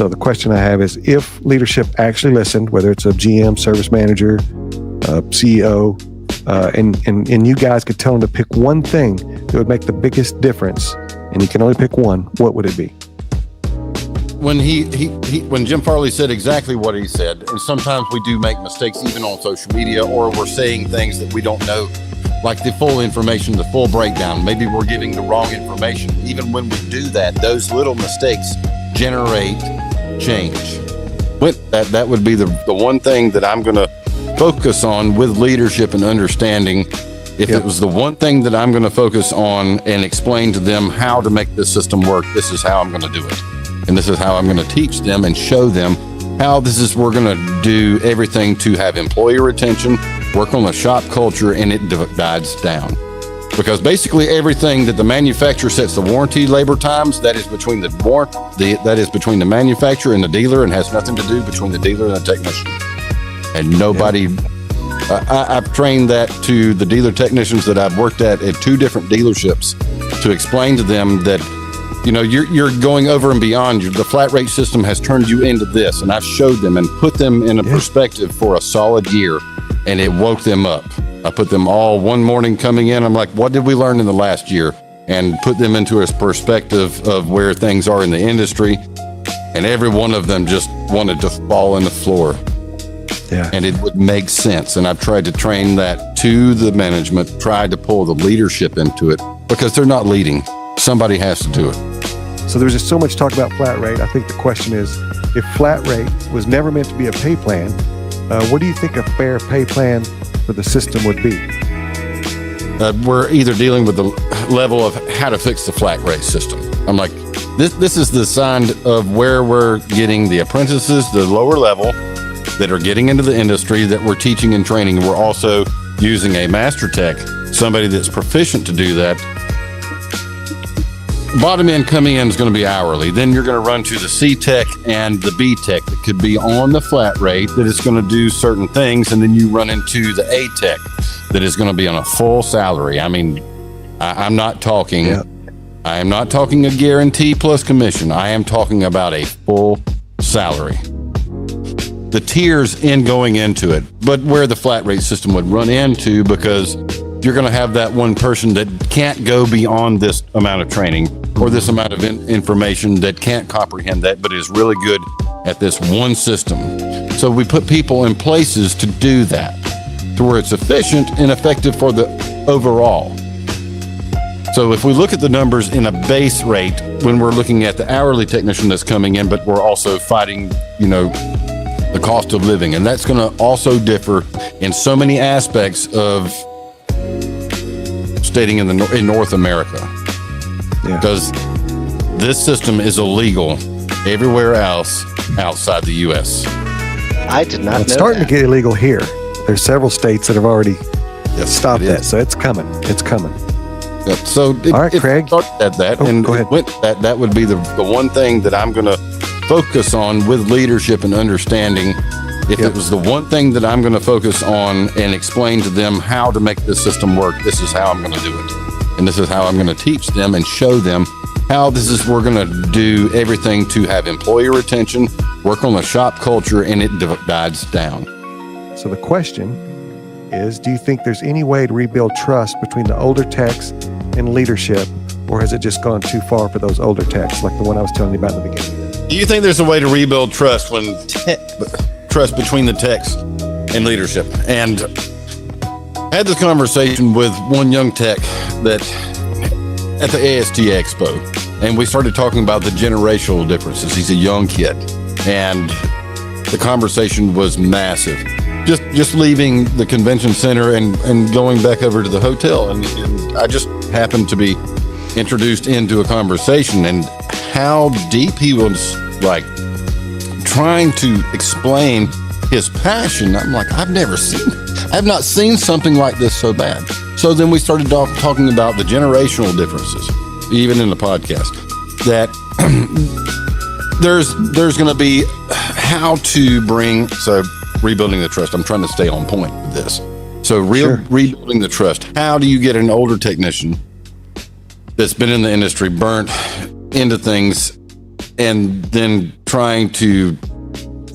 So the question I have is, if leadership actually listened, whether it's a GM, service manager, CEO, and you guys could tell them to pick one thing that would make the biggest difference, and you can only pick one, what would it be? When when Jim Farley said exactly what he said, and sometimes we do make mistakes even on social media, or we're saying things that we don't know, like the full information, the full breakdown. Maybe we're giving the wrong information. Even when we do that, those little mistakes generate change. That would be the one thing that I'm going to focus on with leadership and understanding. If it was the one thing that I'm going to focus on and explain to them how to make this system work, this is how I'm going to do it. And this is how I'm going to teach them and show them how we're going to do everything to have employee retention, work on the shop culture, and it dies down. Because basically everything that the manufacturer sets the warranty labor times, that is between between the manufacturer and the dealer, and has nothing to do between the dealer and the technician. And nobody, I've trained that to the dealer technicians that I've worked at 2 different dealerships to explain to them that, you're going over and beyond. The flat rate system has turned you into this. And I've showed them and put them in a perspective for a solid year, and it woke them up. I put them all one morning coming in. I'm like, what did we learn in the last year? And put them into a perspective of where things are in the industry. And every one of them just wanted to fall on the floor. Yeah. And it would make sense. And I've tried to train that to the management, tried to pull the leadership into it, because they're not leading. Somebody has to do it. So there's just so much talk about flat rate. I think the question is, if flat rate was never meant to be a pay plan, what do you think a fair pay plan for the system would be? We're either dealing with the level of how to fix the flat rate system. I'm like, this is the sign of where we're getting the apprentices, the lower level, that are getting into the industry, that we're teaching and training. We're also using a master tech, somebody that's proficient to do that. Bottom end coming in is going to be hourly. Then you're going to run to the C tech and the B tech that could be on the flat rate, that is going to do certain things. And then you run into the A tech that is going to be on a full salary. I mean, I'm not talking, I am not talking a guarantee plus commission. I am talking about a full salary. The tiers in going into it, but where the flat rate system would run into, because you're going to have that one person that can't go beyond this amount of training or this amount of information, that can't comprehend that, but is really good at this one system. So we put people in places to do that, to where it's efficient and effective for the overall. So if we look at the numbers in a base rate, when we're looking at the hourly technician that's coming in, but we're also fighting, the cost of living, and that's going to also differ in so many aspects of stating in North America, because this system is illegal everywhere else outside the U.S. I did not know it's starting that. to get illegal here. There's several states that have already stopped that, so it's coming. It's coming. Yeah, so all right, Craig. At that, go ahead. That would be the one thing that I'm going to focus on with leadership and understanding. If it was the one thing that I'm going to focus on and explain to them how to make this system work, this is how I'm going to do it. And this is how I'm going to teach them and show them how we're going to do everything to have employee retention, work on the shop culture, and it dies down. So the question is, do you think there's any way to rebuild trust between the older techs and leadership, or has it just gone too far for those older techs, like the one I was telling you about in the beginning? Do you think there's a way to rebuild trust trust between the techs and leadership? And I had this conversation with one young tech that at the AST Expo, and we started talking about the generational differences. He's a young kid, and the conversation was massive. Just leaving the convention center and going back over to the hotel, and I just happened to be introduced into a conversation, and how deep he was, like, trying to explain his passion. I'm like, I've not seen something like this so bad. So then we started talking about the generational differences, even in the podcast, that there's going to be how to bring, so rebuilding the trust. I'm trying to stay on point with this. So rebuilding the trust. How do you get an older technician that's been in the industry, burnt into things, and then trying to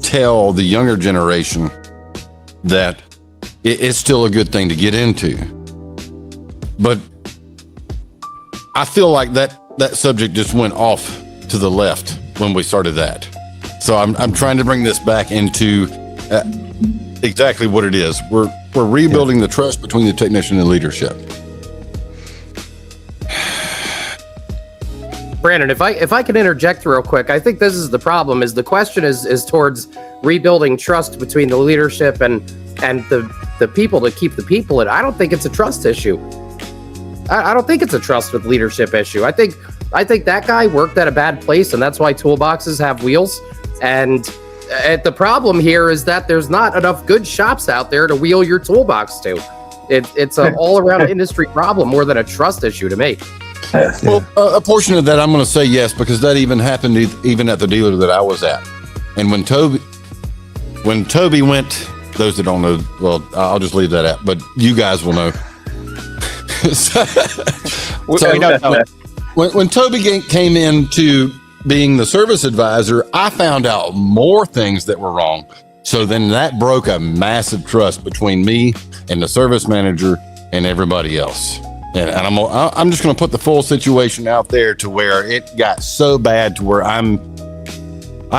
tell the younger generation that it's still a good thing to get into. But I feel like that subject just went off to the left when we started that. So I'm trying to bring this back into exactly what it is. We're rebuilding the trust between the technician and leadership. Brandon, if I can interject real quick, I think this is the problem. Is the question is towards rebuilding trust between the leadership and the people to keep the people in. I don't think it's a trust issue. I don't think it's a trust with leadership issue. I think that guy worked at a bad place, and that's why toolboxes have wheels. And the problem here is that there's not enough good shops out there to wheel your toolbox to. It's an all-around industry problem more than a trust issue to me. Well, a portion of that I'm going to say yes, because that even happened even at the dealer that I was at. And when Toby went, those that don't know, well, I'll just leave that out, but you guys will know. When Toby came into being the service advisor, I found out more things that were wrong. So then that broke a massive trust between me and the service manager and everybody else. And I'm just going to put the full situation out there to where it got so bad to where I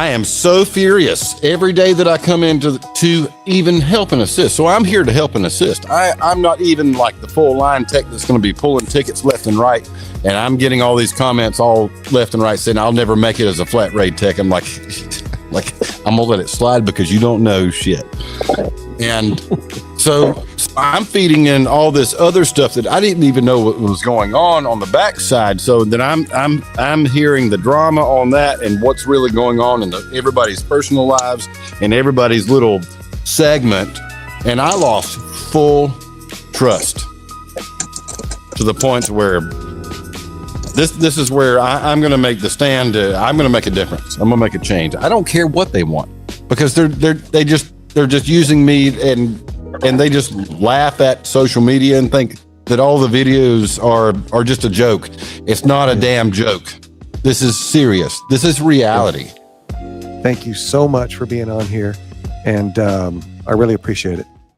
am so furious every day that I come in to even help and assist. So I'm here to help and assist. I'm not even like the full line tech that's going to be pulling tickets left and right. And I'm getting all these comments all left and right saying I'll never make it as a flat rate tech. I'm like I'm going to let it slide because you don't know shit. And so I'm feeding in all this other stuff that I didn't even know what was going on the backside. So then I'm hearing the drama on that and what's really going on in everybody's personal lives and everybody's little segment. And I lost full trust to the point where this is where I'm going to make the stand. I'm going to make a difference. I'm going to make a change. I don't care what they want because they're just using me and they just laugh at social media and think that all the videos are just a joke. It's not a damn joke. This is serious. This is reality. Thank you so much for being on here, and I really appreciate it.